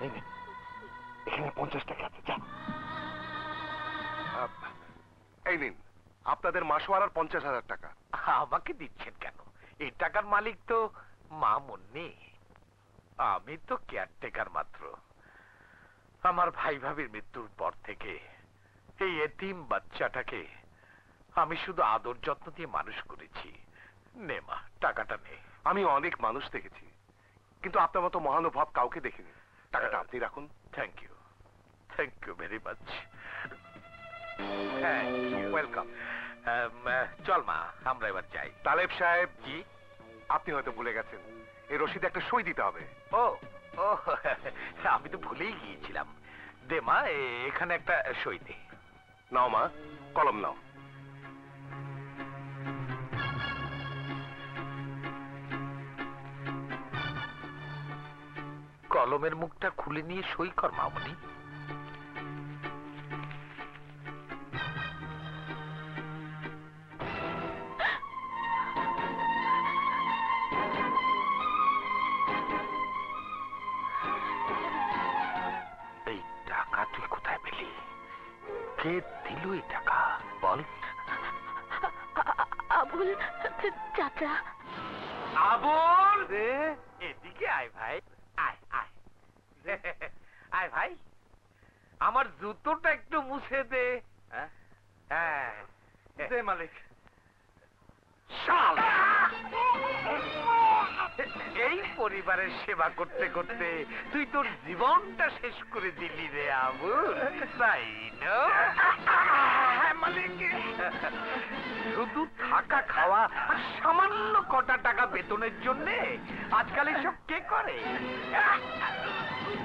এখানে 50 টাকা আছে, যা। এই নিন আপনাদের মাসওয়ারার 50,000 টাকা। আমাকে দিচ্ছেন কেন? এই টাকার মালিক তো মা মুন্নি, আমি তো কেয়ারটেকার মাত্র। আমার ভাই ভাবির মৃত্যুর পর থেকে এই এতিম বাচ্চাটাকে আমি শুধু আদর যত্ন দিয়ে মানুষ করেছি। নে মা, টাকাটা নে। আমি অনেক মানুষ দেখেছি, কিন্তু আপনার মতো মহানুভব কাউকে দেখিনি। টাকাটা আপনি রাখুন। Thank you very much. Welcome. চল মা, আমরা এবার যাই। তালেব সাহেব, জি? আপনি হয়তো ভুলে গেছেন, এই রসিদে একটা সই দিতে হবে। ও ও, আমি তো ভুলেই গিয়েছিলাম। দে মা, এখানে একটা সই দে। নাও মা, কলম নাও। কলমের মুখটা খুলে নিয়ে সই কর মামনি। এই টাকা তুই কোথায় পেলি? কে দিল এই টাকা বল? আবুল চাচা। আবুল, এদিকে আয় ভাই, আয় আয়। আয় ভাই, আমার জুতোটা একটু মুছে দে। হ্যাঁ দে মালিক। শালা, এই পরিবারের সেবা করতে করতে তুই তোর জীবনটা শেষ করে দিলি রে আবুল, তাই না? মালিক, শুধু থাকা খাওয়া আর সামান্য কটা টাকা বেতনের জন্য আজকাল এসব কে করে?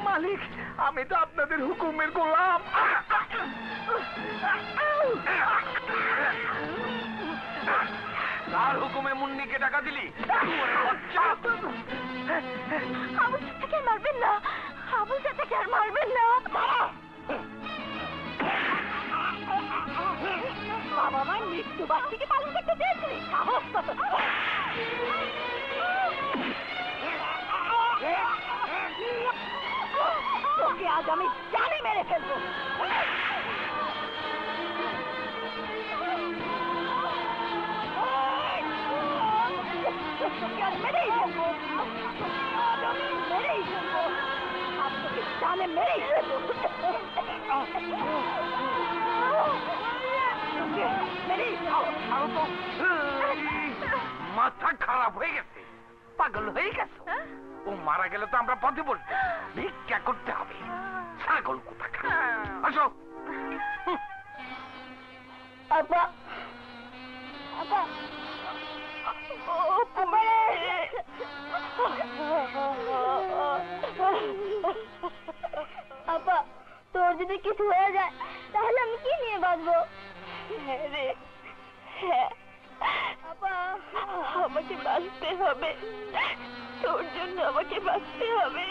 মালিক, আমি তো আপনাদের হুকুমের গোলাম। কার হুকুমে মুন্নিকে টাকা দিলি? আবুল চাচাকে মারবেন না, আবুল চাচাকে আর মারবেন না। বাবা মার মৃত্যু বার্ষিকী পালন করতে চেয়েছিলি, সাহস কত! তোকে আজ আমি জানে মেরে ফেলবো। তোকে আজ মেরেই ফেলবো, আজ আমি মেরেই ফেলবো, আজ তোকে জানে মেরেই ফেলবো। মাথা খারাপ হয়ে গেছে, পাগল হয়ে গেছে। ও মারা গেলে তো আমরা পথে বলবো, ভিক্ষা করতে হবে। ছাগল কোথাকার। আসো। আপা, আপা, আপা, তোর যদি কিছু হয়ে যায় তাহলে আমি কি নিয়ে বাঁচবো? রে, হ্যাঁ আপা, আমাকে বাঁচতে হবে, তোর জন্য আমাকে বাঁচতে হবে।